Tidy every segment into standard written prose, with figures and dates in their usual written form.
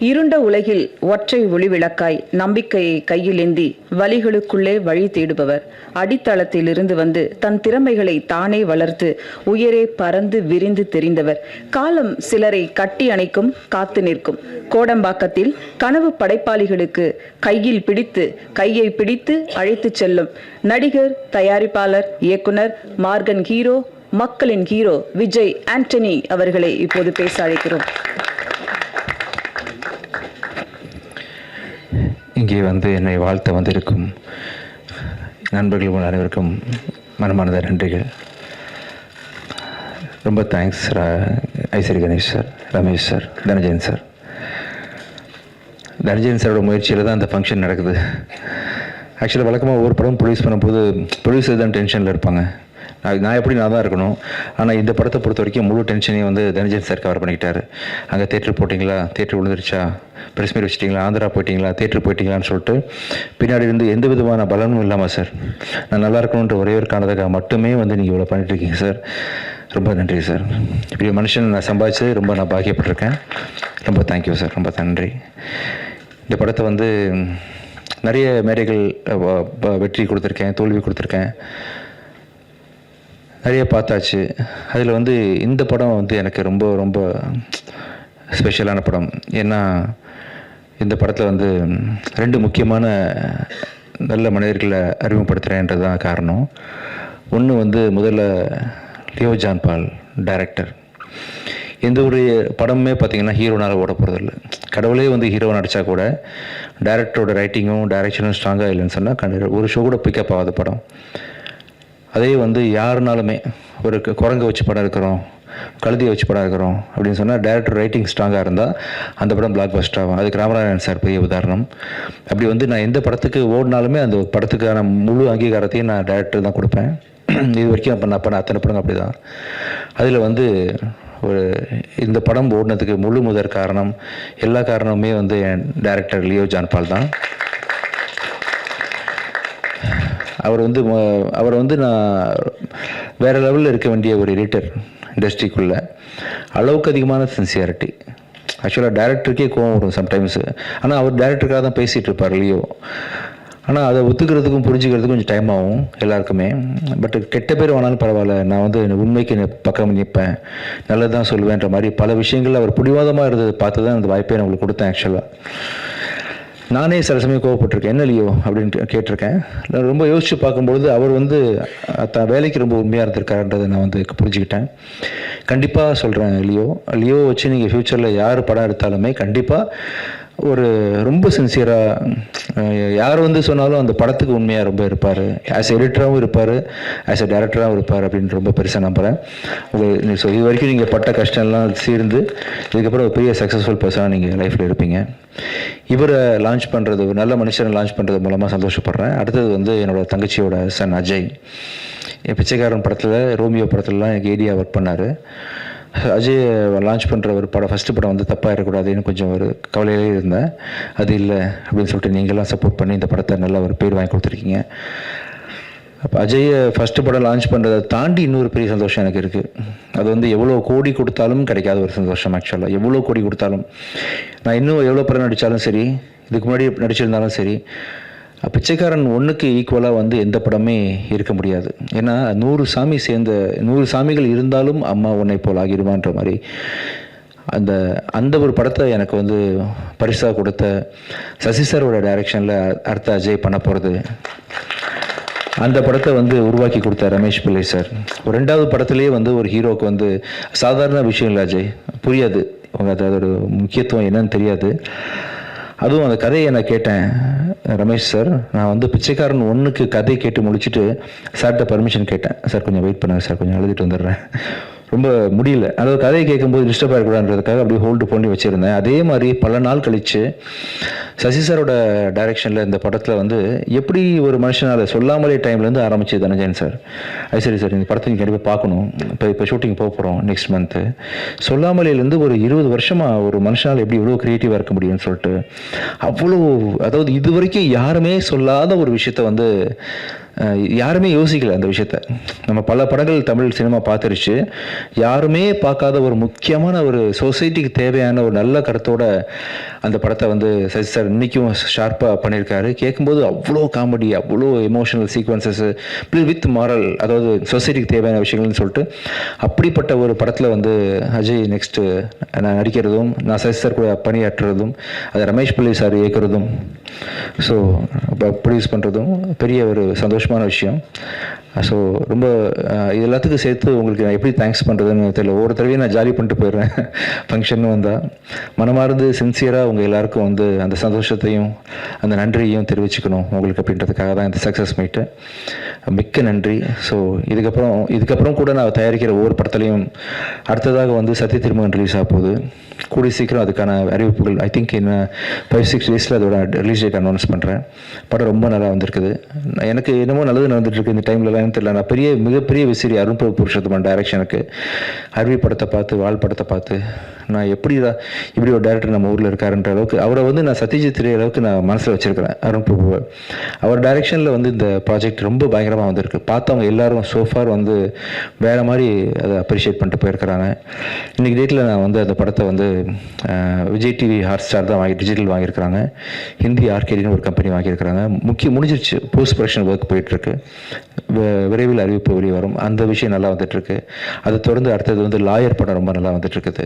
இருண்ட உலகில் ஒற்றை ஒளிவிளக்காய் நம்பிக்கையை கையில் ஏந்தி வழிகளுக்குள்ளே வழி தேடுபவர். அடித்தளத்திலிருந்து வந்து தன் திறமைகளை தானே வளர்த்து உயரே பறந்து விரிந்து தெரிந்தவர். காலம் சிலரை கட்டி அணைக்கும், காத்து நிற்கும். கோடம்பாக்கத்தில் கனவு படைப்பாளிகளுக்கு கையை பிடித்து அழைத்து செல்லும் நடிகர், தயாரிப்பாளர், இயக்குனர், மார்கன் ஹீரோ, மக்களின் ஹீரோ விஜய் ஆண்டனி அவர்களை இப்போது பேச அழைக்கிறோம். இங்கே வந்து என்னை வாழ்த்த வந்திருக்கும் நண்பர்கள் அனைவருக்கும் மனமார்ந்த நன்றிகள். ரொம்ப thanks Ishari Ganesh sir, Ramesh sir, Dhanajayan sir. Dhanajayan சாரோட முயற்சியில் தான் அந்த ஃபங்க்ஷன் நடக்குது. ஆக்சுவலாக வழக்கமாக ஒவ்வொரு படம் ப்ரொடியூஸ் பண்ணும்போது ப்ரொடியூசர் தான் டென்ஷனில் இருப்பாங்க. நான் தான் இருக்கணும். ஆனால் இந்த படத்தை பொறுத்த வரைக்கும் முழு டென்ஷனையும் வந்து தனஜயன் சார் கவர் பண்ணிக்கிட்டாரு. அங்கே தேட்டர் போட்டிங்களா, தேட்டர் விழுந்துருச்சா, ப்ரெஸ் மீட் வச்சிட்டிங்களா, ஆந்திரா போயிட்டீங்களா, தேட்டர் போயிட்டீங்களான்னு சொல்லிட்டு பின்னாடி இருந்து எந்த விதமான பலனும் இல்லாமல் சார் நான் நல்லா இருக்கணுன்ற ஒரே ஒரு காரணத்துக்காக மட்டுமே வந்து நீங்கள் இவ்வளோ பண்ணிட்டுருக்கீங்க சார். ரொம்ப நன்றி சார். இப்படி மனுஷன் நான் சம்பாதிச்சு நான் பாக்கியப்பட்டிருக்கேன். ரொம்ப தேங்க்யூ சார், ரொம்ப நன்றி. இந்த படத்தை வந்து நிறைய மேடைகள் வெற்றி கொடுத்துருக்கேன், தோல்வி கொடுத்துருக்கேன், நிறைய பார்த்தாச்சு. அதில் வந்து இந்த படம் வந்து எனக்கு ரொம்ப ரொம்ப ஸ்பெஷலான படம். ஏன்னா இந்த படத்தில் வந்து 2 முக்கியமான நல்ல மனிதர்களை அறிமுகப்படுத்துகிறேன்றது தான் காரணம். ஒன்று வந்து முதல்ல லியோ ஜான் பால் டைரக்டர். எந்த ஒரு படமுமே பார்த்திங்கன்னா ஹீரோனால் ஓட போகிறதில்ல. கடவுளே வந்து ஹீரோ நடித்தா கூட டைரக்டரோட ரைட்டிங்கும் டைரக்ஷனும் ஸ்ட்ராங்காக இல்லைன்னு சொன்னால் ஒரு ஷோ கூட பிக்கப் ஆகாத படம். அதே வந்து யாருனாலுமே ஒரு குரங்கை வச்சு படம் இருக்கிறோம், கழுதியை வச்சு படம் இருக்கிறோம் அப்படின்னு சொன்னால் டைரக்டர் ரைட்டிங் ஸ்ட்ராங்காக இருந்தால் அந்த படம் பிளாக் பஸ்டர் ஆகும். அதுக்கு ராமநாதன் சார் பெரிய உதாரணம். அப்படி வந்து நான் எந்த படத்துக்கு ஓடினாலுமே அந்த படத்துக்கான முழு அங்கீகாரத்தையும் நான் டைரக்டர் தான் கொடுப்பேன். இது வரைக்கும் பண்ண அத்தனை படம் அப்படி தான். அதில் வந்து இந்த படம் ஓடினதுக்கு முழு முதற் காரணம், எல்லா காரணமுமே வந்து என் டைரக்டர் லியோ ஜான் பால் தான். அவர் வந்து நான் வேறு லெவலில் இருக்க வேண்டிய ஒரு எடிட்டர் இண்டஸ்ட்ரிக்குள்ளே. அளவுக்கு அதிகமான சின்சியாரிட்டி. ஆக்சுவலாக டைரக்டருக்கே கோவம் வரும் சம்டைம்ஸு. ஆனால் அவர் டைரக்டருக்காக தான் பேசிகிட்டு இருப்பார் லியோ. ஆனால் அதை ஒத்துக்கிறதுக்கும் புரிஞ்சுக்கிறதுக்கும் கொஞ்சம் டைம் ஆகும் எல்லாருக்குமே. பட் கெட்ட பேர் வேணாலும் பரவாயில்ல, நான் வந்து உண்மைக்கு பக்கம் நிற்பேன், நல்லது தான் சொல்லுவேன்ற மாதிரி பல விஷயங்கள் அவர் பிடிவாதமாக இருந்ததை பார்த்து தான் அந்த வாய்ப்பை நான் உங்களுக்கு கொடுத்தேன். ஆக்சுவலாக நானே சில சமயம் கோவப்பட்டிருக்கேன், என்ன லியோ அப்படின்னு கேட்டிருக்கேன். நான் ரொம்ப யோசித்து பார்க்கும்பொழுது அவர் வந்து வேலைக்கு ரொம்ப உண்மையாக இருந்திருக்காருன்றதை நான் வந்து புரிஞ்சுக்கிட்டேன். கண்டிப்பாக சொல்கிறேன், லியோ வச்சு நீங்கள் ஃப்யூச்சரில் யார் படம் எடுத்தாலுமே கண்டிப்பாக ஒரு ரொம்ப சின்சியராக யார் வந்து சொன்னாலும் அந்த படத்துக்கு உண்மையாக ரொம்ப இருப்பார். ஆஸ் எடிட்டராகவும் இருப்பார், ஆஸ் எ டைரக்டராகவும் இருப்பார் அப்படின்னு ரொம்ப பெருசாக நம்புகிறேன். ஸோ இது வரைக்கும் நீங்கள் பட்ட கஷ்டம்லாம் சேர்ந்து இதுக்கப்புறம் ஒரு பெரிய சக்ஸஸ்ஃபுல் பர்சனாக நீங்கள் லைஃப்பில் இருப்பீங்க. இவரை லான்ச் பண்ணுறது, ஒரு நல்ல மனுஷனை லான்ச் பண்ணுறது மூலமாக சந்தோஷப்படுறேன். அடுத்தது வந்து என்னோடய தங்கச்சியோட சன் அஜய். என் பிச்சைக்காரன் படத்தில், ரோமியோ படத்துலலாம் எனக்கு ஏடியா ஒர்க் பண்ணார். அஜய் லான்ச் பண்ணுற ஒரு படம், ஃபஸ்ட்டு படம் வந்து தப்பாக இருக்கக்கூடாதுன்னு கொஞ்சம் ஒரு கவலையிலே இருந்தேன். அது இல்லை அப்படின்னு சொல்லிட்டு நீங்கள்லாம் சப்போர்ட் பண்ணி இந்த படத்தை நல்ல ஒரு பேர் வாங்கி கொடுத்துருக்கீங்க. அப்போ அஜயை ஃபஸ்ட்டு படம் லான்ச் பண்ணுறதை தாண்டி இன்னொரு பெரிய சந்தோஷம் எனக்கு இருக்குது. அது வந்து எவ்வளோ கோடி கொடுத்தாலும் கிடைக்காத ஒரு சந்தோஷம். ஆக்சுவலாக எவ்வளோ கோடி கொடுத்தாலும், நான் இன்னும் எவ்வளோ படம் நடித்தாலும் சரி, இதுக்கு முன்னாடி நடிச்சிருந்தாலும் சரி, பிச்சைக்காரன் 1க்கு ஈக்குவலாக வந்து எந்த படமே இருக்க முடியாது. ஏன்னா 100 சாமிகள் இருந்தாலும் அம்மா உன்னை போல் ஆகிடுவான்ற மாதிரி அந்த ஒரு படத்தை எனக்கு வந்து பரிசாக கொடுத்த சசி சாரோட டைரக்ஷனில் அடுத்த அஜய் பண்ண போகிறது. அந்த படத்தை வந்து உருவாக்கி கொடுத்த ரமேஷ் பிள்ளை சார். ஒரு 2வது படத்துலேயே வந்து ஒரு ஹீரோவுக்கு வந்து சாதாரண விஷயம் இல்லை அஜய், புரியாது, அதோட முக்கியத்துவம் என்னன்னு தெரியாது. அதுவும் அந்த கதையை நான் கேட்டேன், ரமேஷ் சார் நான் வந்து பிச்சைக்காரன் 1க்கு கதை கேட்டு முடிச்சுட்டு சார்கிட்ட பர்மிஷன் கேட்டேன். சார் கொஞ்சம் வெயிட் பண்ணுங்க சார், கொஞ்சம் எழுதிட்டு வந்துடுறேன், ரொம்ப முடியல, அதாவது கதையை கேட்கும்போது டிஸ்டர்ப் ஆகிடக்கூடாதுன்றதுக்காக அப்படியே ஹோல்டு பண்ணி வச்சுருந்தேன். அதே மாதிரி பல நாள் கழித்து சசி சாரோட டைரக்ஷனில் இந்த படத்தில் வந்து எப்படி ஒரு மனுஷனால் சொல்லாமலே டைம்லேருந்து ஆரம்பிச்சு தனஜயன் சார், சரி சார் இந்த படத்தை நீங்கள் கண்டிப்பாக பார்க்கணும், இப்போ ஷூட்டிங் போக போகிறோம் நெக்ஸ்ட் மந்த்து, சொல்லாமலேருந்து ஒரு 20 வருஷமாக ஒரு மனுஷனால் எப்படி இவ்வளோ க்ரியேட்டிவாக இருக்க முடியும்னு சொல்லிட்டு அவ்வளோ, அதாவது இது வரைக்கும் யாருமே சொல்லாத ஒரு விஷயத்த வந்து யாருமே யோசிக்கல அந்த விஷயத்த. நம்ம பல படங்கள் தமிழ் சினிமா பார்த்துருச்சு, யாருமே பார்க்காத ஒரு முக்கியமான ஒரு சொசைட்டிக்கு தேவையான ஒரு நல்ல கருத்தோட அந்த படத்தை வந்து சசி சார் இன்றைக்கும் ஷார்ப்பாக பண்ணியிருக்காரு. கேட்கும்போது அவ்வளோ காமெடி, அவ்வளோ எமோஷனல் சீக்வன்சஸ் வித் மாரல், அதாவது சொசைட்டிக்கு தேவையான விஷயங்கள்னு சொல்லிட்டு அப்படிப்பட்ட ஒரு படத்தில் வந்து அஜய் நெக்ஸ்ட்டு நான் நடிக்கிறதும், நான் சசி சார் கூட பணியாற்றுறதும், அதை ரமேஷ் பிள்ளை சார் இயக்கிறதும், ஸோ ப்ரொடியூஸ் பண்ணுறதும் பெரிய ஒரு சந்தோஷமான விஷயம். ஸோ ரொம்ப இது எல்லாத்துக்கும் சேர்த்து உங்களுக்கு நான் எப்படி தேங்க்ஸ் பண்ணுறதுன்னு தெரியல. ஒவ்வொரு தடவையும் நான் ஜாலி பண்ணிட்டு போயிடுறேன் ஃபங்க்ஷன் வந்தால். மனமார்ந்து சின்சியராக உங்கள் எல்லாருக்கும் வந்து அந்த சந்தோஷத்தையும் அந்த நன்றியையும் தெரிவிச்சுக்கணும் உங்களுக்கு அப்படின்றதுக்காக தான் இந்த சக்ஸஸ் மீட்டு. மிக்க நன்றி. ஸோ இதுக்கப்புறம் கூட நான் தயாரிக்கிற ஒவ்வொரு படத்துலையும் அடுத்ததாக வந்து சத்ய திருமகன் ரிலீஸ் ஆக போகுது. கூடிய சீக்கிரம் அதுக்கான அறிவிப்புகள் ஐ திங்க் இன்னும் 5-6 டேஸில் அதோட ரிலீஸ் டேட் அனௌன்ஸ் பண்ணுறேன். படம் ரொம்ப நல்லா வந்திருக்குது. எனக்கு என்னமோ நல்லது நடந்துட்டுருக்கு இந்த டைம்லலாம் தெரியல. நான் மிகப்பெரிய விசிறி அருண் பிரபு புருஷோத்தமன் டைரக்ஷனுக்கு அருவி படத்தை பார்த்து, வால் படத்தை பார்த்து நான் இப்படி ஒரு டேரக்டர் நம்ம ஊரில் இருக்காருன்ற அளவுக்கு அவரை வந்து நான் சத்யஜித் ரே அளவுக்கு நான் மனசில் வச்சுருக்கிறேன் அருண் பிரபுவை. அவர் டைரக்ஷனில் வந்து இந்த ப்ராஜெக்ட் ரொம்ப பயங்கரமாக வந்திருக்கு. பார்த்தவங்க எல்லாரும் சோஃபார் வந்து வேறு மாதிரி அதை அப்ரிஷியேட் பண்ணிட்டு போயிருக்கிறாங்க. இன்றைக்கி டேட்டில் நான் வந்து அந்த படத்தை வந்து விஜய் டிவி ஹாட்ஸ்டார் தான் டிஜிட்டல் வாங்கியிருக்கிறாங்க. ஹிந்தி ஆர்கேடின்னு ஒரு கம்பெனி வாங்கியிருக்கிறாங்க. முடிஞ்சிருச்சு, போஸ்ட் ப்ரொடக்ஷன் ஒர்க் போயிட்டுருக்கு. விரைவில் அறிவிப்பு வெளியே வரும். அந்த விஷயம் நல்லா வந்துட்டுருக்கு. அதை தொடர்ந்து அடுத்தது வந்து லாயர் படம் ரொம்ப நல்லா வந்துட்டுருக்குது.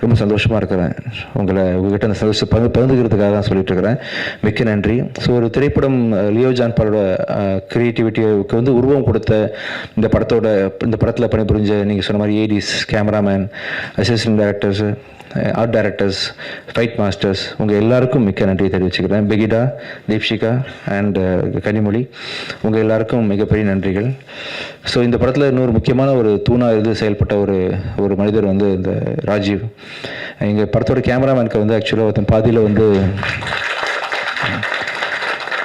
ரொம்ப சந்தோஷமாக இருக்கிறேன். உங்ககிட்ட அந்த சந்தோஷம் பகிர்ந்துக்கிறதுக்காக தான் சொல்லிட்டு இருக்கிறேன். மிக்க நன்றி. ஸோ ஒரு திரைப்படம் லியோ ஜான் பாலோட கிரியேட்டிவிட்டிக்கு வந்து உருவம் கொடுத்த இந்த படத்தில் பணிபுரிஞ்ச நீங்கள் சொன்ன மாதிரி ADs, cameraman, assistant directors, art directors, fight masters, உங்கள் எல்லாருக்கும் மிக்க நன்றி தெரிவிச்சுக்கிறேன். பெகிடா, தீப்ஷிகா அண்ட் கனிமொழி, உங்கள் எல்லாருக்கும் மிகப்பெரிய நன்றிகள். ஸோ இந்த படத்தில் இன்னொரு முக்கியமான ஒரு தூணாக செயல்பட்ட ஒரு மனிதர் வந்து இந்த ராஜீவ். எங்கள் படத்தோட கேமராமேனுக்கு வந்து ஆக்சுவலாக ஒருத்தன் பாதியில் வந்து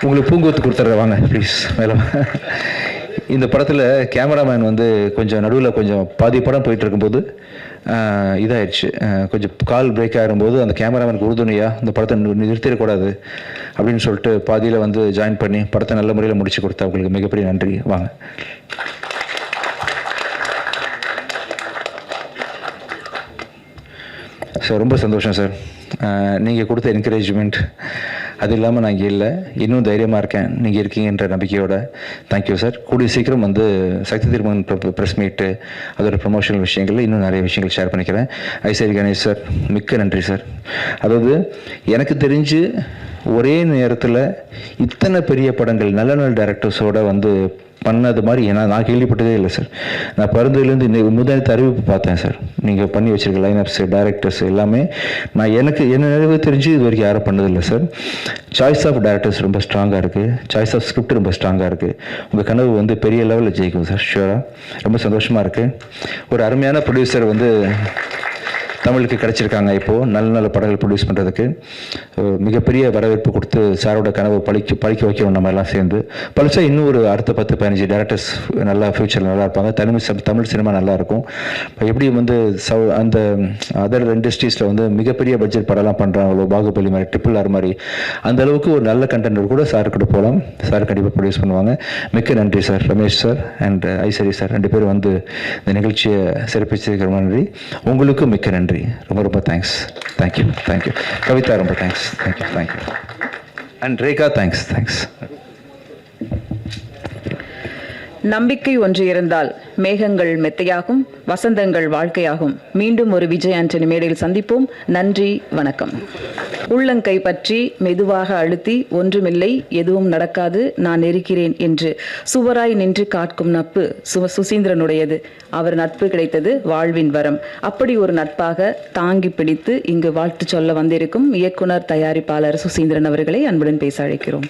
உங்களுக்கு பூங்கொத்து கொடுத்துட்றேன் வாங்க ப்ளீஸ் மேலே. இந்த படத்தில் கேமராமேன் வந்து கொஞ்சம் நடுவில் கொஞ்சம் பாதி படம் போயிட்டு இருக்கும்போது இதாகிடுச்சு. கொஞ்சம் கால் பிரேக் ஆகிடும்போது அந்த கேமராமேனுக்கு உறுதுணையாக இந்த படத்தை நிறுத்திடக்கூடாது அப்படின்னு சொல்லிட்டு பாதியில் வந்து ஜாயின் பண்ணி படத்தை நல்ல முறையில் முடிச்சு கொடுத்தா உங்களுக்கு மிகப்பெரிய நன்றி. வாங்க. சார் ரொம்ப சந்தோஷம் சார். நீங்கள் கொடுத்த என்கரேஜ்மெண்ட் அது இல்லாமல் நான் இங்கே இல்லை, இன்னும் தைரியமாக இருக்கேன் நீங்கள் இருக்கீங்கன்ற நம்பிக்கையோட. Thank you sir. கூடிய சீக்கிரம் வந்து சக்தி திருமகன் ப்ரெஸ் மீட்டு அதோட ப்ரொமோஷனல் விஷயங்கள் இன்னும் நிறைய விஷயங்கள் ஷேர் பண்ணிக்கிறேன். ஐசரி கணேஷ் சார், மிக்க நன்றி சார். அதாவது எனக்கு தெரிஞ்சு ஒரே நேரத்தில் இத்தனை பெரிய படங்கள் நல்ல நல்ல டைரக்டர்ஸோட வந்து பண்ணது மாதிரி நான் கேள்விப்பட்டதே இல்லை சார். நான் பிறந்ததுலேருந்து முதல் அறிவிப்பு பார்த்தேன் சார். நீங்கள் பண்ணி வச்சிருக்க லைனப்ஸு, டைரக்டர்ஸ் எல்லாமே நான் என்ன நிறைவு தெரிஞ்சு இது வரைக்கும் யாரும் பண்ணதில்லை சார். சாய்ஸ் ஆஃப் டைரக்டர்ஸ் ரொம்ப ஸ்ட்ராங்காக இருக்குது. சாய்ஸ் ஆஃப் ஸ்கிரிப்ட் ரொம்ப ஸ்ட்ராங்காக இருக்குது. உங்கள் கனவு வந்து பெரிய லெவலில் ஜெயிக்கும் சார், ஷூராக. ரொம்ப சந்தோஷமாக இருக்குது. ஒரு அருமையான ப்ரொடியூசர் வந்து தமிழுக்கு கிடச்சிருக்காங்க. இப்போது நல்ல நல்ல படங்கள் ப்ரொடியூஸ் பண்ணுறதுக்கு மிகப்பெரிய வரவேற்பு கொடுத்து சாரோட கனவை பழிக்க வைக்கணும். நம்ம எல்லாம் சேர்ந்து பழிச்சா இன்னும் ஒரு அடுத்த 10-15 டேரக்டர்ஸ் நல்லா ஃப்யூச்சரில் நல்லா இருப்பாங்க. தமிழ் சினிமா நல்லாயிருக்கும். இப்போ எப்படி வந்து அந்த அதர் இண்டஸ்ட்ரீஸில் வந்து மிகப்பெரிய பட்ஜெட் படம்லாம் பண்ணுறாங்களோ, பாகுபலி மாதிரி, RRR மாதிரி, அந்த அளவுக்கு ஒரு நல்ல கண்டென்ட் கூட சார் கிட்ட போகலாம். சார் கண்டிப்பாக ப்ரொடியூஸ் பண்ணுவாங்க. மிக்க நன்றி sir. Ramesh sir and Ishari sir 2 பேரும் வந்து இந்த நிகழ்ச்சியை சிறப்பிச்சிருக்கிற நன்றி. உங்களுக்கும் மிக்க நன்றி. ரொம்ப ரொம்ப தேங்க்ஸ். தேங்க்யூ. கவிதா ரொம்ப thanks. Thank you. And Rekha thanks. நம்பிக்கை ஒன்று இருந்தால் மேகங்கள் மெத்தையாகும், வசந்தங்கள் வாழ்க்கையாகும். மீண்டும் ஒரு விஜய் ஆண்டனி மேடையில் சந்திப்போம். நன்றி, வணக்கம். உள்ளங்கை பற்றி மெதுவாக அழுத்தி ஒன்றுமில்லை, எதுவும் நடக்காது, நான் இருக்கிறேன் என்று சுவராய் நின்று காட்கும் நட்பு சுசீந்திரனுடையது. அவர் நட்பு கிடைத்தது வாழ்வின் வரம். அப்படி ஒரு நட்பாக தாங்கி பிடித்து இங்கு வாழ்த்து சொல்ல வந்திருக்கும் இயக்குனர் தயாரிப்பாளர் சுசீந்திரன் அவர்களை அன்புடன் பேச அழைக்கிறோம்.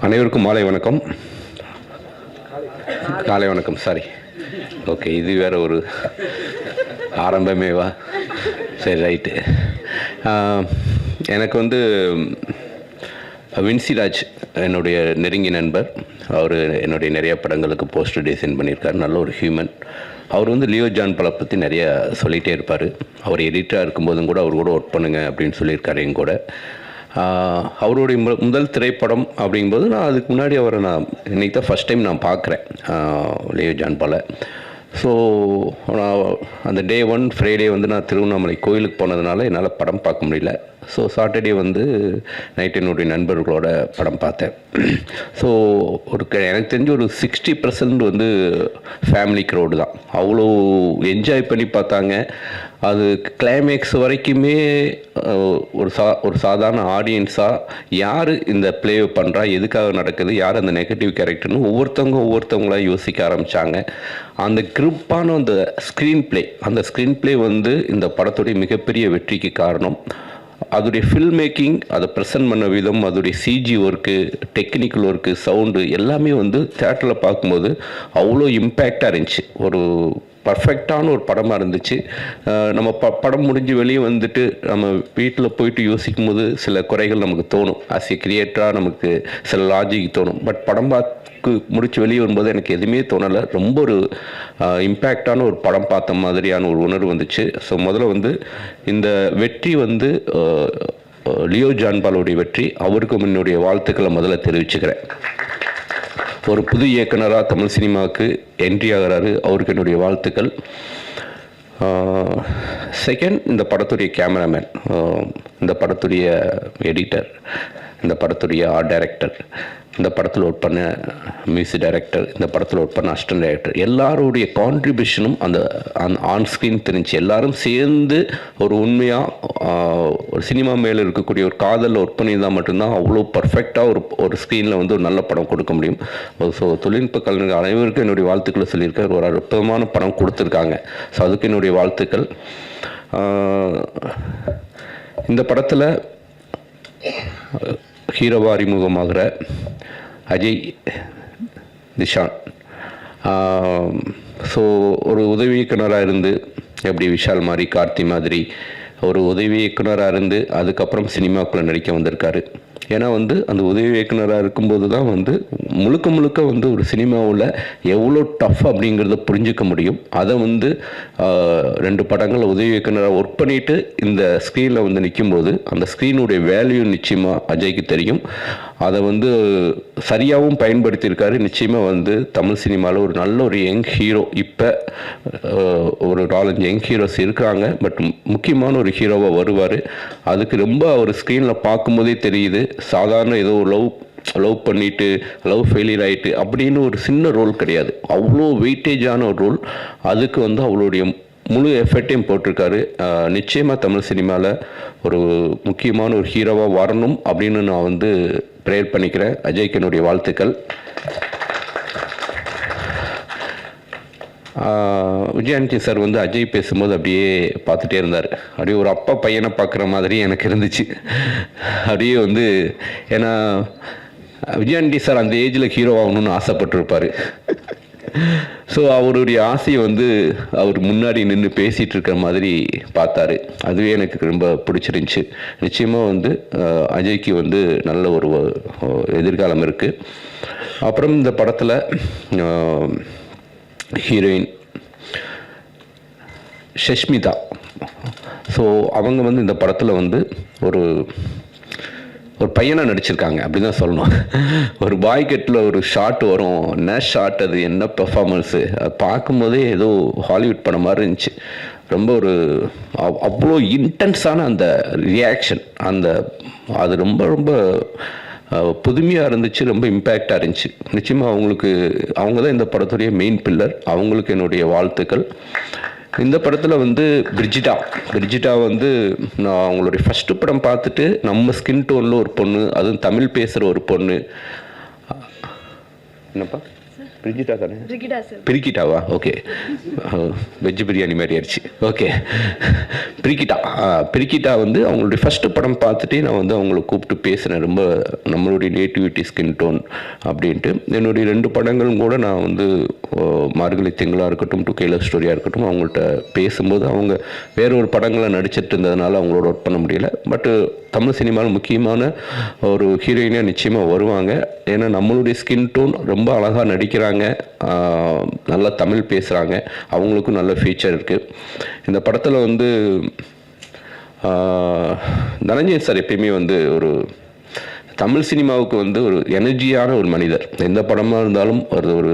அனைவருக்கும் மாலை வணக்கம். காலை வணக்கம். சாரி, ஓகே, இது வேறு ஒரு ஆரம்பமேவா? சரி, ரைட்டு. எனக்கு வந்து வின்சிராஜ் என்னுடைய நெருங்கிய நண்பர். அவர் என்னுடைய நிறைய படங்களுக்கு போஸ்டர் டிசைன் பண்ணியிருக்கார். நல்ல ஒரு ஹியூமன். அவர் வந்து லியோ ஜான் பாலை பற்றி நிறைய சொல்லிகிட்டே இருப்பார். அவர் எடிட்டராக இருக்கும்போதும் கூட அவர் கூட ஒர்க் பண்ணுங்க அப்படின்னு சொல்லியிருக்காரு என் கூட. அவருடைய முதல் திரைப்படம் அப்படிங்கும்போது நான் அதுக்கு முன்னாடி அவரை நான் இன்றைக்கி தான் ஃபஸ்ட் டைம் நான் பார்க்குறேன் லியோ ஜான் பாலை. ஸோ நான் அந்த டே 1 ஃப்ரைடே வந்து நான் திருவண்ணாமலை கோயிலுக்கு போனதுனால என்னால் படம் பார்க்க முடியல. ஸோ சாட்டர்டே வந்து நைட் என்னுடைய நண்பர்களோட படம் பார்த்தேன். ஸோ எனக்கு தெரிஞ்ச ஒரு 60% வந்து ஃபேமிலி க்ரௌடு தான். அவ்வளோ என்ஜாய் பண்ணி பார்த்தாங்க. அது கிளைமேக்ஸ் வரைக்குமே ஒரு சாதாரண ஆடியன்ஸாக யார் இந்த ப்ளே பண்ணுறா, எதுக்காக நடக்குது, யார் அந்த நெகட்டிவ் கேரக்டர்னு ஒவ்வொருத்தவங்களாக யோசிக்க ஆரம்பித்தாங்க. அந்த கிரிப்பான அந்த ஸ்க்ரீன் ப்ளே வந்து இந்த படத்துடைய மிகப்பெரிய வெற்றிக்கு காரணம். அதோடைய ஃபில்ம் மேக்கிங், அதை ப்ரெசென்ட் பண்ண விதம், அதோடைய CG work, technical work, sound எல்லாமே வந்து தேட்டரில் பார்க்கும்போது அவ்வளோ இம்பேக்டாக இருந்துச்சு. ஒரு பர்ஃபெக்டான ஒரு படமாக இருந்துச்சு. நம்ம படம் முடிஞ்சு வெளியே வந்துட்டு நம்ம வீட்டில் போயிட்டு யோசிக்கும் போது சில குறைகள் நமக்கு தோணும். ஆஸ் ஏ கிரியேட்டராக நமக்கு சில லாஜிக் தோணும். பட் படம் முடிச்சு வெளியே வரும்போது எனக்கு எதுவுமே தோணலை. ரொம்ப ஒரு இம்பேக்டான ஒரு படம் பார்த்த மாதிரியான ஒரு உணர்வு வந்துச்சு. ஸோ முதல்ல வந்து இந்த வெற்றி வந்து லியோ ஜான் பாலுடைய வெற்றி. அவருக்கு என்னுடைய வாழ்த்துக்களை முதல்ல தெரிவிச்சுக்கிறேன். ஒரு புது இயக்குனராக தமிழ் சினிமாவுக்கு என்ட்ரி ஆகிறாரு, அவருக்கு என்னுடைய வாழ்த்துக்கள். செகண்ட், இந்த படத்துடைய கேமராமேன், இந்த படத்துடைய எடிட்டர், இந்த படத்துடைய ஆர்ட் டைரக்டர், இந்த படத்தில் ஒர்க் பண்ண மியூசிக் டைரக்டர், இந்த படத்தில் ஒர்க் பண்ண அசிஸ்டன்ட் டைரக்டர், எல்லாருடைய கான்ட்ரிபியூஷனும் அந்த ஆன் ஸ்க்ரீன் தெரிஞ்சு எல்லாரும் சேர்ந்து ஒரு உண்மையாக ஒரு சினிமா மேலே இருக்கக்கூடிய ஒரு காதலில் ஒர்க் பண்ணியிருந்தால் மட்டும்தான் அவ்வளோ பர்ஃபெக்டாக ஒரு ஸ்க்ரீனில் வந்து ஒரு நல்ல படம் கொடுக்க முடியும். ஸோ தொழில்நுட்ப கலைஞர்கள் அனைவருக்கும் என்னுடைய வாழ்த்துக்களை சொல்லியிருக்காரு. ஒரு அற்புதமான படம் கொடுத்துருக்காங்க. ஸோ அதுக்கு என்னுடைய வாழ்த்துக்கள். இந்த படத்தில் ஹீரோவாக அறிமுகமாகிற அஜய் திஷான், ஸோ ஒரு உதவி இயக்குனராக இருந்து எப்படி விஷால் மாதிரி, கார்த்தி மாதிரி ஒரு உதவி இயக்குனராக இருந்து அதுக்கப்புறம் சினிமாக்குள்ளே நடிக்க வந்திருக்காரு. ஏன்னா வந்து அந்த உதவி இயக்குனராக இருக்கும்போது தான் வந்து முழுக்க வந்து ஒரு சினிமாவில் எவ்வளோ டஃப் அப்படிங்கிறத புரிஞ்சிக்க முடியும். அதை வந்து 2 படங்கள் உதவி இயக்குனராக ஒர்க் பண்ணிவிட்டு இந்த ஸ்க்ரீனில் வந்து நிற்கும்போது அந்த ஸ்க்ரீனுடைய வேல்யூ நிச்சயமாக அஜய்க்கு தெரியும். அதை வந்து சரியாகவும் பயன்படுத்தியிருக்காரு. நிச்சயமாக வந்து தமிழ் சினிமாவில் ஒரு நல்ல ஒரு யங் ஹீரோ, இப்போ ஒரு 4-5 யங் ஹீரோஸ் இருக்கிறாங்க. பட் முக்கியமான ஒரு ஹீரோவாக வருவார். அதுக்கு ரொம்ப ஒரு ஸ்க்ரீனில் பார்க்கும்போதே தெரியுது. சாதாரண ஏதோ லவ் பண்ணிட்டு லவ் ஃபெயிலியர் ஆகிட்டு அப்படின்னு ஒரு சின்ன ரோல் கிடையாது. அவ்வளோ வெயிட்டேஜான ஒரு ரோல். அதுக்கு வந்து அவளுடைய முழு எஃபர்ட்டையும் போட்டிருக்காரு. நிச்சயமாக தமிழ் சினிமாவில் ஒரு முக்கியமான ஒரு ஹீரோவாக வரணும் அப்படின்னு நான் வந்து ப்ரேயர் பண்ணிக்கிறேன். அஜய்க்கு என்னுடைய வாழ்த்துக்கள். விஜயாண்டி சார் வந்து அஜய் பேசும்போது அப்படியே பார்த்துட்டே இருந்தார். அப்படியே ஒரு அப்பா பையனை பார்க்குற மாதிரி எனக்கு இருந்துச்சு. அப்படியே வந்து ஏன்னா விஜயாண்டி சார் அந்த ஏஜில் ஹீரோ ஆகணும்னு ஆசைப்பட்டிருப்பார். ஸோ அவருடைய ஆசையை வந்து அவர் முன்னாடி நின்று பேசிகிட்டு இருக்கிற மாதிரி பார்த்தாரு. அதுவே எனக்கு ரொம்ப பிடிச்சிருந்துச்சு. நிச்சயமாக வந்து அஜய்க்கு வந்து நல்ல ஒரு எதிர்காலம் இருக்குது. அப்புறம் இந்த படத்தில் ஹீரோயின் ஷஷ்மிதா, ஸோ அவங்க வந்து இந்த படத்தில் வந்து ஒரு பையனாக நடிச்சிருக்காங்க அப்படி தான் சொல்லணும். ஒரு பாய்கட்டில் ஒரு ஷாட் வரும், என்ன ஷாட், அது என்ன பெர்ஃபார்மன்ஸு, அது பார்க்கும்போதே ஏதோ ஹாலிவுட் படம் மாதிரி இருந்துச்சு. ரொம்ப ஒரு அவ்வளோ இன்டென்ஸான அந்த ரியாக்ஷன், அது ரொம்ப புதுமையாக இருந்துச்சு. ரொம்ப இம்பேக்டாக இருந்துச்சு. நிச்சயமாக அவங்க தான் இந்த படத்துடைய மெயின் பில்லர். அவங்களுக்கு என்னுடைய வாழ்த்துக்கள். இந்த படத்தில் வந்து பிரிஜிட்டா வந்து நான் அவங்களுடைய ஃபஸ்ட்டு படம் பார்த்துட்டு நம்ம ஸ்கின் டோனில் ஒரு பொண்ணு, அதுவும் தமிழ் பேசுகிற ஒரு பொண்ணு. என்னப்பா பிரிகிட்டா தானே? பிரிகிட்டாவா? ஓகே, வெஜ் பிரியாணி மாதிரி ஆயிடுச்சு. ஓகே, பிரிகிட்டா வந்து அவங்களுடைய ஃபஸ்ட்டு படம் பார்த்துட்டே நான் வந்து அவங்கள கூப்பிட்டு பேசினேன். ரொம்ப நம்மளுடைய நேட்டிவிட்டி ஸ்கின் டோன் அப்படின்ட்டு. என்னுடைய 2 படங்களும் கூட நான் வந்து மார்கழி திங்களாக இருக்கட்டும், டு கேலர் ஸ்டோரியாக இருக்கட்டும், அவங்கள்ட்ட பேசும்போது அவங்க வேற ஒரு படங்களை நடிச்சிட்டு இருந்ததுனால அவங்களோட ஒர்க் பண்ண முடியல. பட்டு தமிழ் சினிமாவில் முக்கியமான ஒரு ஹீரோயினாக நிச்சயமாக வருவாங்க. ஏன்னா நம்மளுடைய ஸ்கின் டோன் ரொம்ப அழகாக நடிக்கிறாங்க. நடிக்கிறாங்க, நல்லா தமிழ் பேசுகிறாங்க, அவங்களுக்கும் நல்ல ஃபியூச்சர் இருக்குது. இந்த படத்தில் வந்து தனஞ்சயன் சார் எப்பயுமே வந்து ஒரு தமிழ் சினிமாவுக்கு வந்து ஒரு எனர்ஜியான ஒரு மனிதர். எந்த படமாக இருந்தாலும் ஒரு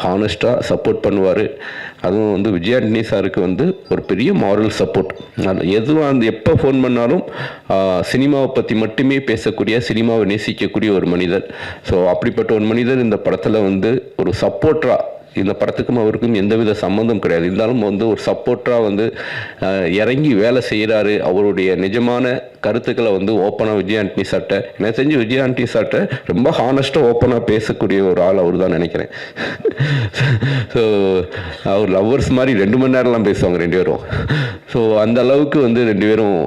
ஹானஸ்ட்டாக சப்போர்ட் பண்ணுவார். அதுவும் வந்து விஜய் ஆண்டனி சாருக்கு வந்து ஒரு பெரிய மாரல் சப்போர்ட். எதுவாக அந்த எப்போ ஃபோன் பண்ணாலும் சினிமாவை பற்றி மட்டுமே பேசக்கூடிய, சினிமாவை நேசிக்கக்கூடிய ஒரு மனிதர். ஸோ அப்படிப்பட்ட ஒரு மனிதர் இந்த படத்தில் வந்து ஒரு சப்போர்ட்டராக, இந்த படத்துக்கும் அவருக்கும் எந்தவித சம்மந்தம் கிடையாது, இருந்தாலும் வந்து ஒரு சப்போர்ட்டராக வந்து இறங்கி வேலை செய்கிறாரு. அவருடைய நிஜமான கருத்துக்களை வந்து ஓப்பனாக விஜய் ஆண்டனி சார்ட்ட, எனக்கு தெரிஞ்சு விஜய் ஆண்டனி சார்ட்ட ரொம்ப ஹானஸ்ட்டாக ஓப்பனாக பேசக்கூடிய ஒரு ஆள் அவர் தான் நினைக்கிறேன். ஸோ அவர் லவ்வர்ஸ் மாதிரி 2 மணி நேரம்லாம் பேசுவாங்க 2 பேரும். ஸோ அந்த அளவுக்கு வந்து 2 பேரும்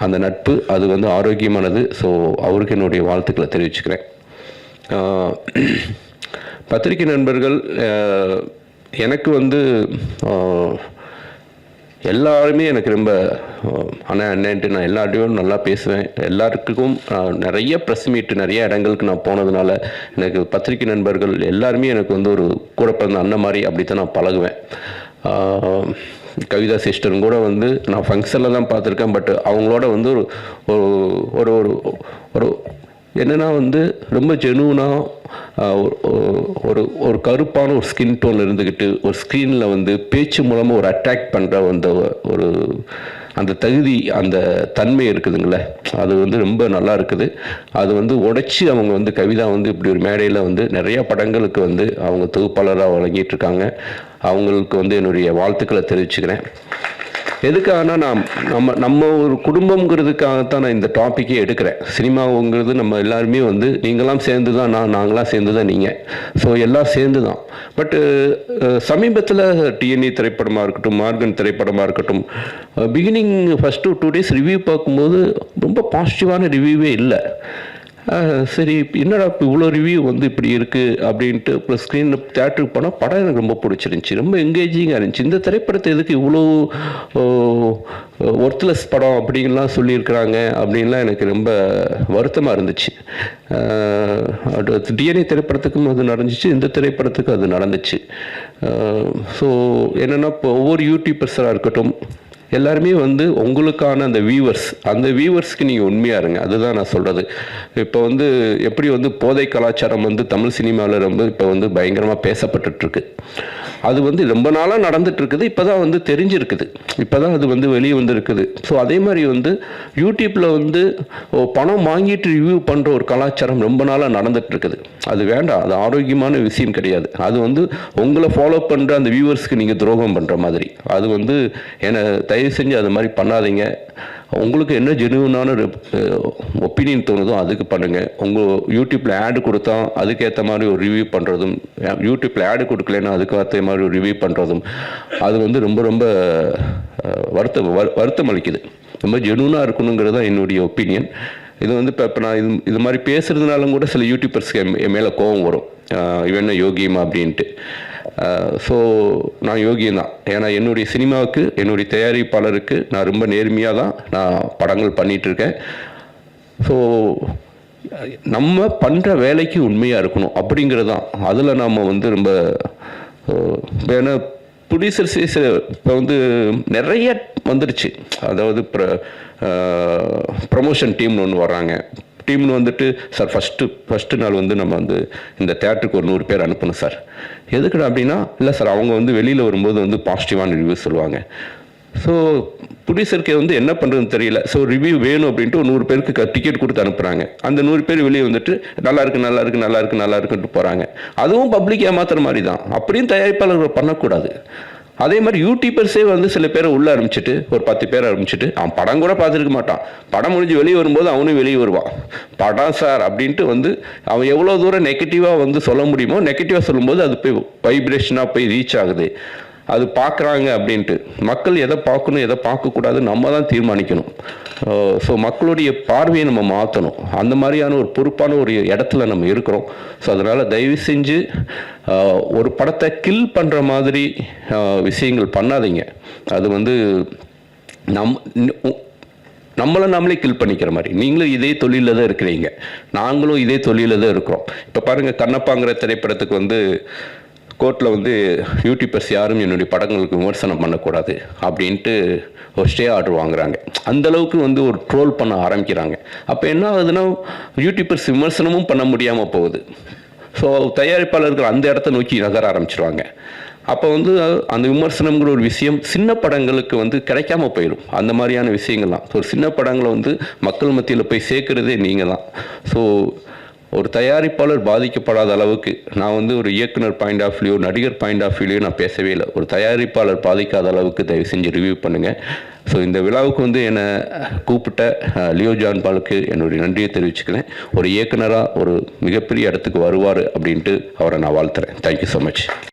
அந்த நட்பு அது வந்து ஆரோக்கியமானது. ஸோ அவருக்கு என்னுடைய வாழ்த்துக்களை தெரிவிச்சுக்கிறேன். பத்திரிகை நண்பர்கள் எனக்கு வந்து எல்லாருமே எனக்கு ரொம்ப அண்ணன்ட்டு நான் எல்லார்ட்டையும் நல்லா பேசுவேன். எல்லாருக்கும் நிறைய ப்ரெஸ் மீட்டு நிறைய இடங்களுக்கு நான் போனதுனால எனக்கு பத்திரிகை நண்பர்கள் எல்லாருமே எனக்கு வந்து ஒரு கூட பிறந்த அண்ணன் மாதிரி அப்படித்தான் நான் பழகுவேன். கவிதா சிஸ்டரும் கூட வந்து நான் ஃபங்க்ஷனில் தான் பார்த்துருக்கேன். பட் அவங்களோட வந்து ஒரு ஒரு ஒரு என்னென்னா வந்து ரொம்ப ஜெனுவனாக ஒரு கருப்பான ஒரு ஸ்கின் டோன் இருந்துக்கிட்டு ஒரு ஸ்க்ரீனில் வந்து பேச்சு மூலமாக ஒரு அட்ராக்ட் பண்ணுற அந்த தகுதி, அந்த தன்மை இருக்குதுங்களே, அது வந்து ரொம்ப நல்லா இருக்குது. அது வந்து உடைச்சி அவங்க வந்து கவிதா வந்து இப்படி ஒரு மேடையில் வந்து நிறையா படங்களுக்கு வந்து அவங்க தொகுப்பாளராக வழங்கிட்டு இருக்காங்க. அவங்களுக்கு வந்து என்னுடைய வாழ்த்துக்களை தெரிவிச்சுக்கிறேன். எதுக்காகனா நம்ம ஒரு குடும்பங்கிறதுக்காகத்தான் நான் இந்த டாப்பிக்கே எடுக்கிறேன். சினிமாவுங்கிறது நம்ம எல்லாருமே வந்து நீங்களாம் சேர்ந்து தான் நாங்களாம் சேர்ந்து தான் நீங்கள், ஸோ எல்லாம் சேர்ந்து தான். பட்டு சமீபத்தில் டிஎன்ஏ திரைப்படமாக இருக்கட்டும், மார்கன் திரைப்படமாக இருக்கட்டும், பிகினிங் ஃபஸ்ட்டு 2 days ரிவ்யூ பார்க்கும்போது ரொம்ப பாசிட்டிவான ரிவ்யூவே இல்லை. சரி என்னடா இப்போ இவ்வளோ ரிவ்யூ வந்து இப்படி இருக்குது அப்படின்ட்டு அப்புறம் ஸ்க்ரீனில் தேட்டருக்கு போனால் படம் எனக்கு ரொம்ப பிடிச்சிருந்துச்சி, ரொம்ப என்கேஜிங்காக இருந்துச்சு. இந்த திரைப்படத்தை எதுக்கு இவ்வளோ ஒர்த்லெஸ் படம் அப்படின்லாம் சொல்லியிருக்கிறாங்க அப்படின்லாம் எனக்கு ரொம்ப வருத்தமாக இருந்துச்சு. டிஎன்ஏ திரைப்படத்துக்கும் அது நடந்துச்சு, இந்த திரைப்படத்துக்கும் அது நடந்துச்சு. ஸோ என்னென்னா இப்போ ஒவ்வொரு யூடியூபர்ஸாக இருக்கட்டும், எல்லாருமே வந்து உங்களுக்கான அந்த வியூவர்ஸ்க்கு நீங்கள் உண்மையாக இருங்க. அதுதான் நான் சொல்கிறது. இப்போ வந்து எப்படி வந்து போதை கலாச்சாரம் வந்து தமிழ் சினிமாவில் ரொம்ப இப்போ வந்து பயங்கரமாக பேசப்பட்டுருக்கு. அது வந்து ரொம்ப நாளாக நடந்துகிட்ருக்குது, இப்போ தான் வந்து தெரிஞ்சிருக்குது, இப்போ தான் அது வந்து வெளியே வந்துருக்குது. ஸோ அதே மாதிரி வந்து யூடியூப்பில் வந்து பணம் வாங்கிட்டு ரிவ்யூ பண்ணுற ஒரு கலாச்சாரம் ரொம்ப நாளாக நடந்துகிட்ருக்குது. அது வேண்டாம், அது ஆரோக்கியமான விஷயம் கிடையாது. அது வந்து உங்களை ஃபாலோ பண்ணுற அந்த வியூவர்ஸ்க்கு நீங்கள் துரோகம் பண்ணுற மாதிரி. அது வந்து என்னை தயவு செஞ்சு அது மாதிரி பண்ணாதீங்க. உங்களுக்கு என்ன ஜெனுவனான ஒப்பீனியன் தோணுதோ அதுக்கு பண்ணுங்கள். உங்கள் யூடியூப்பில் ஆடு கொடுத்தா அதுக்கேற்ற மாதிரி ஒரு ரிவ்யூ பண்ணுறதும், யூடியூப்பில் ஆடு கொடுக்கலன்னா அதுக்கேற்ற மாதிரி ஒரு ரிவ்யூ பண்ணுறதும், அது வந்து ரொம்ப ரொம்ப வருத்தம் அளிக்குது. ரொம்ப ஜெனுவனாக இருக்கணுங்கிறது தான் என்னுடைய ஒப்பீனியன். இது வந்து இப்போ நான் இது மாதிரி பேசுகிறதுனாலும் கூட சில யூடியூபர்ஸ்க்கு என் மேலே கோபம் வரும், இவன் என்ன யோகியமா அப்படின்ட்டு. ஸோ நான் யோகியம் தான். ஏன்னா என்னுடைய சினிமாவுக்கு, என்னுடைய தயாரிப்பாளருக்கு நான் ரொம்ப நேர்மையாக தான் நான் படங்கள் பண்ணிகிட்ருக்கேன். ஸோ நம்ம பண்ணுற வேலைக்கு உண்மையாக இருக்கணும் அப்படிங்கிறது தான். அதில் நம்ம வந்து ரொம்ப ஏன்னா ப்ரொடியூசர்ஸே இப்போ வந்து நிறைய வந்துடுச்சு. அதாவது ப்ரமோஷன் டீம்னு ஒன்று வர்றாங்க. டீம்னு வந்துட்டு சார் ஃபஸ்ட்டு நாள் வந்து நம்ம வந்து இந்த தேட்டருக்கு ஒரு 100 பேர் அனுப்பணும் சார். எதுக்குடா அப்படின்னா, இல்லை சார் அவங்க வந்து வெளியில் வரும்போது வந்து பாசிட்டிவான ரிவ்யூ சொல்லுவாங்க. ஸோ ப்ரொடியூசருக்கு வந்து என்ன பண்ணுறதுன்னு தெரியல. ஸோ ரிவ்யூ வேணும் அப்படின்ட்டு ஒரு 100 பேருக்கு டிக்கெட் கொடுத்து அனுப்புகிறாங்க. அந்த 100 பேர் வெளியே வந்துட்டு நல்லா இருக்குன்ட்டு போகிறாங்க. அதுவும் பப்ளிக் ஏமாத்துற மாதிரி தான். அப்படியும் தயாரிப்பாளர்கள் பண்ணக்கூடாது. அதே மாதிரி யூடியூபர்ஸே வந்து சில பேரை உள்ளே ஆரம்பிச்சுட்டு ஒரு 10 பேர் ஆரம்பிச்சுட்டு அவன் படம் கூட பார்த்துருக்க மாட்டான். படம் முடிஞ்சு வெளியே வரும்போது அவனும் வெளியே வருவான். படம் சார் அப்படின்ட்டு வந்து அவன் எவ்வளோ தூரம் நெகட்டிவாக வந்து சொல்ல முடியுமோ நெகட்டிவாக சொல்லும்போது அது போய் வைப்ரேஷனாக போய் ரீச் ஆகுது. அது பார்க்குறாங்க அப்படின்ட்டு. மக்கள் எதை பார்க்கணும் எதை பார்க்கக்கூடாது நம்ம தான் தீர்மானிக்கணும். ஸோ மக்களுடைய பார்வையை நம்ம மாற்றணும். அந்த மாதிரியான ஒரு பொறுப்பான ஒரு இடத்துல நம்ம இருக்கிறோம். ஸோ அதனால் தயவு செஞ்சு ஒரு படத்தை கில் பண்ணுற மாதிரி விஷயங்கள் பண்ணாதீங்க. அது வந்து நம்மளை நாமளே கில் பண்ணிக்கிற மாதிரி. நீங்களும் இதே தொழிலில் தான் இருக்கிறீங்க, நாங்களும் இதே தொழிலில் தான் இருக்கிறோம். இப்போ பாருங்கள், கண்ணப்பாங்கிற திரைப்படத்துக்கு வந்து கோர்ட்டில் வந்து யூடியூபர்ஸ் யாரும் என்னுடைய படங்களுக்கு விமர்சனம் பண்ணக்கூடாது அப்படின்ட்டு ஒரு ஸ்டே ஆர்டர் வாங்குறாங்க. அந்தளவுக்கு வந்து ஒரு ட்ரோல் பண்ண ஆரம்பிக்கிறாங்க. அப்போ என்ன ஆகுதுன்னா யூடியூபர்ஸ் விமர்சனமும் பண்ண முடியாமல் போகுது. ஸோ தயாரிப்பாளர்கள் அந்த இடத்த நோக்கி நகர ஆரம்பிச்சிருவாங்க. அப்போ வந்து அந்த விமர்சனங்கிற ஒரு விஷயம் சின்ன படங்களுக்கு வந்து கிடைக்காம போயிடும். அந்த மாதிரியான விஷயங்கள்லாம் ஸோ சின்ன படங்களை வந்து மக்கள் மத்தியில் போய் சேர்க்குறதே நீங்கள் தான். ஸோ ஒரு தயாரிப்பாளர் பாதிக்கப்படாத அளவுக்கு நான் வந்து ஒரு இயக்குனர் பாயிண்ட் ஆஃப் வியூ, நடிகர் பாயிண்ட் ஆஃப் வியூலையோ நான் பேசவே இல்லை. ஒரு தயாரிப்பாளர் பாதிக்காத அளவுக்கு தயவு செஞ்சு ரிவ்யூ பண்ணுங்கள். ஸோ இந்த விழாவுக்கு வந்து என்னை கூப்பிட்ட லியோ ஜான் பாலுக்கு என்னுடைய நன்றியை தெரிவிச்சுக்கிறேன். ஒரு இயக்குனராக ஒரு மிகப்பெரிய இடத்துக்கு வருவார் அப்படின்ட்டு அவரை நான் வாழ்த்துறேன். Thank you so much.